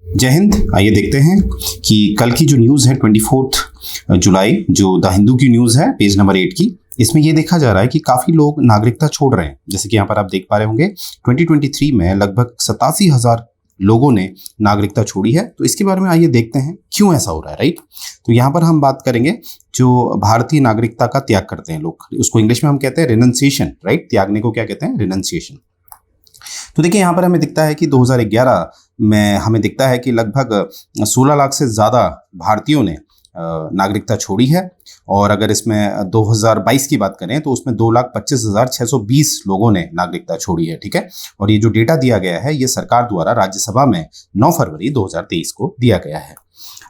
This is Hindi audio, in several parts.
जय हिंद। आइए देखते हैं कि कल की जो न्यूज़ है 24 जुलाई, जो द हिंदू की न्यूज़ है पेज नंबर 8 की, इसमें ये देखा जा रहा है कि काफ़ी लोग नागरिकता छोड़ रहे हैं। जैसे कि यहाँ पर आप देख पा रहे होंगे 2023 में लगभग 87,000 लोगों ने नागरिकता छोड़ी है। तो इसके बारे में आइए देखते हैं क्यों ऐसा हो रहा है, राइट। तो यहाँ पर हम बात करेंगे जो भारतीय नागरिकता का त्याग करते हैं लोग, उसको इंग्लिश में हम कहते हैं रिनंसिएशन, राइट। त्यागने को क्या कहते हैं? रिनंसिएशन। तो देखिए यहाँ पर हमें दिखता है कि 2011 में हमें दिखता है कि लगभग 16 लाख से ज़्यादा भारतीयों ने नागरिकता छोड़ी है। और अगर इसमें 2022 की बात करें तो उसमें 2,25,620 लोगों ने नागरिकता छोड़ी है, ठीक है। और ये जो डेटा दिया गया है ये सरकार द्वारा राज्यसभा में 9 फरवरी 2023 को दिया गया है।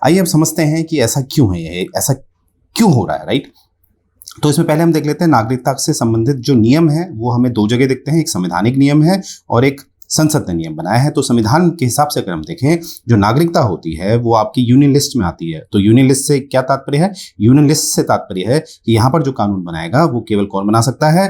आइए अब समझते हैं कि ऐसा क्यों है, ऐसा क्यों हो रहा है, राइट। तो इसमें पहले हम देख लेते हैं नागरिकता से संबंधित जो नियम है वो हमें दो जगह दिखते हैं। एक संवैधानिक नियम है और एक संसद ने नियम बनाया है। तो संविधान के हिसाब से अगर हम देखें, जो नागरिकता होती है वो आपकी यूनियन लिस्ट में आती है। तो यूनियन लिस्ट से क्या तात्पर्य है? यूनियन लिस्ट से तात्पर्य है कि यहाँ पर जो कानून बनाएगा वो केवल कौन बना सकता है?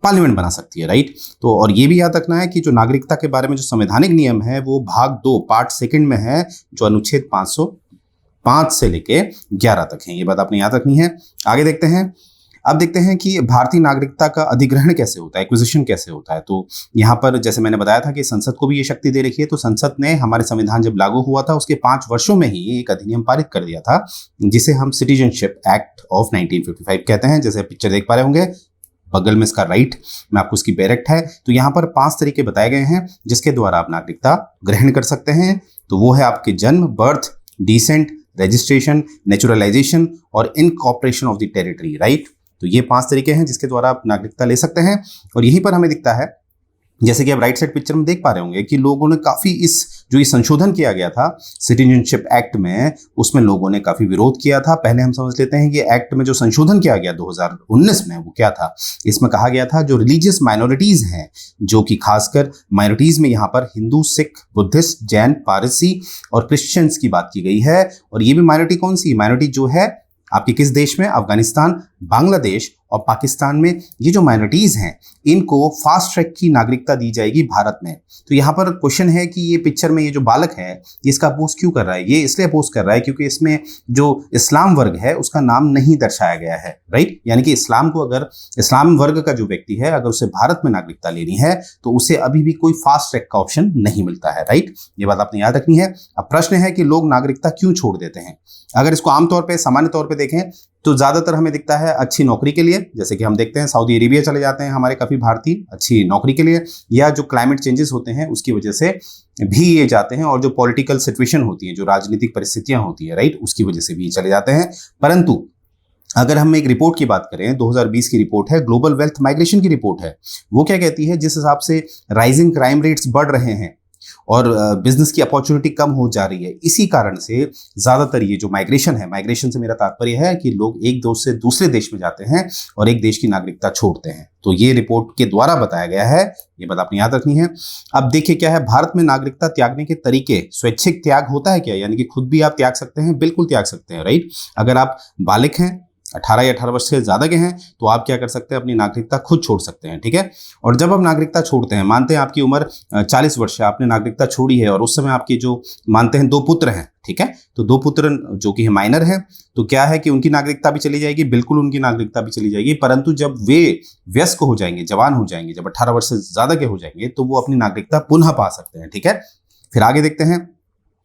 पार्लियामेंट बना सकती है, राइट। तो और ये भी याद रखना है कि जो नागरिकता के बारे में जो संवैधानिक नियम है वो भाग 2 पार्ट 2 में है, जो अनुच्छेद 505 से लेके 11 तक है। ये बात आपने याद रखनी है। आगे देखते हैं। अब देखते हैं कि भारतीय नागरिकता का अधिग्रहण कैसे होता है, एक्विजिशन कैसे होता है। तो यहाँ पर जैसे मैंने बताया था कि संसद को भी ये शक्ति दे रखी है। तो संसद ने हमारे संविधान जब लागू हुआ था उसके 5 वर्षों में ही एक अधिनियम पारित कर दिया था, जिसे हम सिटीजनशिप एक्ट ऑफ 1955 कहते हैं। जैसे पिक्चर देख पा रहे होंगे, बगल में इसका राइट में आपको इसकी बैरेक्ट है। तो यहाँ पर 5 तरीके बताए गए हैं जिसके द्वारा आप नागरिकता ग्रहण कर सकते हैं। तो वो है आपके जन्म, बर्थ, डिसेंट, रजिस्ट्रेशन, नेचुरलाइजेशन और incorporation of the territory, right. तो ये 5 तरीके हैं जिसके द्वारा आप नागरिकता ले सकते हैं। और यहीं पर हमें दिखता है, जैसे कि आप राइट साइड पिक्चर में देख पा रहे होंगे, कि लोगों ने काफ़ी जो ये संशोधन किया गया था सिटीजनशिप एक्ट में, उसमें लोगों ने काफ़ी विरोध किया था। पहले हम समझ लेते हैं कि एक्ट में जो संशोधन किया गया 2019 में वो क्या था। इसमें कहा गया था जो रिलीजियस माइनॉरिटीज़ हैं, जो कि खासकर माइनॉरिटीज़ में यहाँ पर हिंदू, सिख, बुद्धिस्ट, जैन, पारसी और क्रिश्चियंस की बात की गई है। और ये भी माइनॉरिटी कौन सी? माइनॉरिटी जो है आपके किस देश में? अफगानिस्तान, बांग्लादेश और पाकिस्तान में। ये जो माइनॉरिटीज़ हैं इनको फास्ट ट्रैक की नागरिकता दी जाएगी भारत में। तो यहाँ पर क्वेश्चन है कि ये पिक्चर में ये जो बालक है ये इसका अपोज क्यों कर रहा है? ये इसलिए अपोज कर रहा है क्योंकि इसमें जो इस्लाम वर्ग है उसका नाम नहीं दर्शाया गया है, राइट। यानी कि इस्लाम को, अगर इस्लाम वर्ग का जो व्यक्ति है अगर उसे भारत में नागरिकता लेनी है तो उसे अभी भी कोई फास्ट ट्रैक का ऑप्शन नहीं मिलता है, राइट। ये बात आपने याद रखनी है। अब प्रश्न है कि लोग नागरिकता क्यों छोड़ देते हैं। अगर इसको आमतौर पर, सामान्य तौर पर देखें तो ज़्यादातर हमें दिखता है अच्छी नौकरी के लिए। जैसे कि हम देखते हैं सऊदी अरेबिया चले जाते हैं हमारे काफ़ी भारतीय अच्छी नौकरी के लिए, या जो क्लाइमेट चेंजेस होते हैं उसकी वजह से भी ये जाते हैं, और जो पॉलिटिकल सिचुएशन होती है, जो राजनीतिक परिस्थितियां होती है, राइट, उसकी वजह से भी चले जाते हैं। परंतु अगर हम एक रिपोर्ट की बात करें, 2020 की रिपोर्ट है, ग्लोबल वेल्थ माइग्रेशन की रिपोर्ट है, वो क्या कहती है? जिस हिसाब से राइजिंग क्राइम रेट्स बढ़ रहे हैं और बिजनेस की अपॉर्चुनिटी कम हो जा रही है, इसी कारण से ज़्यादातर ये जो माइग्रेशन है, माइग्रेशन से मेरा तात्पर्य है कि लोग एक देश से दूसरे देश में जाते हैं और एक देश की नागरिकता छोड़ते हैं। तो ये रिपोर्ट के द्वारा बताया गया है, ये बात आपने याद रखनी है। अब देखिए क्या है, भारत में नागरिकता त्यागने के तरीके। स्वैच्छिक त्याग होता है क्या? यानी कि खुद भी आप त्याग सकते हैं, बिल्कुल त्याग सकते हैं, राइट। अगर आप बालिग हैं, 18 या 18 वर्ष से ज़्यादा के हैं, तो आप क्या कर सकते हैं? अपनी नागरिकता खुद छोड़ सकते हैं, ठीक है। और जब आप नागरिकता छोड़ते हैं, मानते हैं आपकी उम्र 40 वर्ष है, आपने नागरिकता छोड़ी है और उस समय आपके जो मानते हैं 2 पुत्र हैं, ठीक है। तो 2 पुत्र जो कि माइनर है, तो क्या है कि उनकी नागरिकता भी चली जाएगी, बिल्कुल उनकी नागरिकता भी चली जाएगी। परंतु जब वे वयस्क हो जाएंगे, जवान हो जाएंगे, जब 18 वर्ष से ज़्यादा के हो जाएंगे, तो वो अपनी नागरिकता पुनः पा सकते हैं, ठीक है। फिर आगे देखते हैं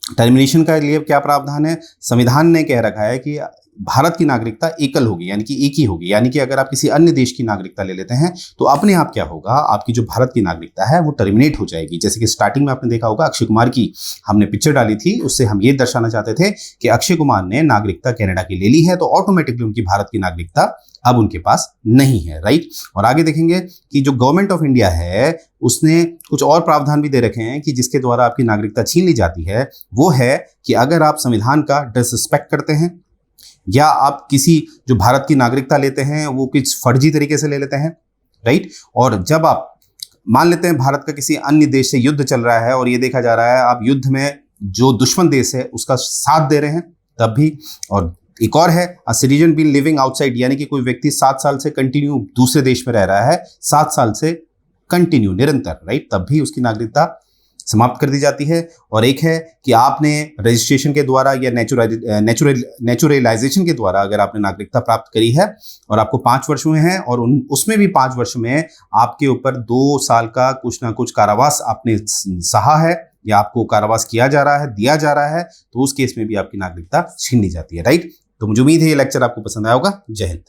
टर्मिनेशन का लिए क्या प्रावधान है। संविधान ने कह रखा है कि भारत की नागरिकता एकल होगी, यानी कि एक ही होगी। यानी कि अगर आप किसी अन्य देश की नागरिकता ले लेते हैं तो अपने आप क्या होगा, आपकी जो भारत की नागरिकता है वो टर्मिनेट हो जाएगी। जैसे कि स्टार्टिंग में आपने देखा होगा अक्षय कुमार की हमने पिक्चर डाली थी, उससे हम ये दर्शाना चाहते थे कि अक्षय कुमार ने नागरिकता कनाडा की ले ली है, तो ऑटोमेटिकली उनकी भारत की नागरिकता अब उनके पास नहीं है, राइट। और आगे देखेंगे कि जो गवर्नमेंट ऑफ इंडिया है उसने कुछ और प्रावधान भी दे रखे हैं कि जिसके द्वारा आपकी नागरिकता छीन ली जाती है। वो है कि अगर आप संविधान का डिसरिस्पेक्ट करते हैं या आप किसी जो भारत की नागरिकता लेते हैं वो कुछ फर्जी तरीके से ले लेते हैं, राइट। और जब आप मान लेते हैं भारत का किसी अन्य देश से युद्ध चल रहा है और ये देखा जा रहा है आप युद्ध में जो दुश्मन देश है उसका साथ दे रहे हैं तब भी। और एक और है a citizen B living outside, यानी कि कोई व्यक्ति 7 साल से कंटिन्यू दूसरे देश में रह रहा है, 7 साल से कंटिन्यू निरंतर, राइट, तब भी उसकी नागरिकता समाप्त कर दी जाती है। और एक है कि आपने रजिस्ट्रेशन के द्वारा या नेचुरलाइजेशन के द्वारा अगर आपने नागरिकता प्राप्त करी है और आपको 5 वर्ष हुए हैं और उसमें भी 5 वर्ष में आपके ऊपर 2 साल का कुछ ना कुछ कारावास आपने सहा है या आपको कारावास किया जा रहा है, दिया जा रहा है, तो उस केस में भी आपकी नागरिकता छीन ली जाती है। राइट। तो मुझे उम्मीद है ये लेक्चर आपको पसंद आया होगा। जय हिंद।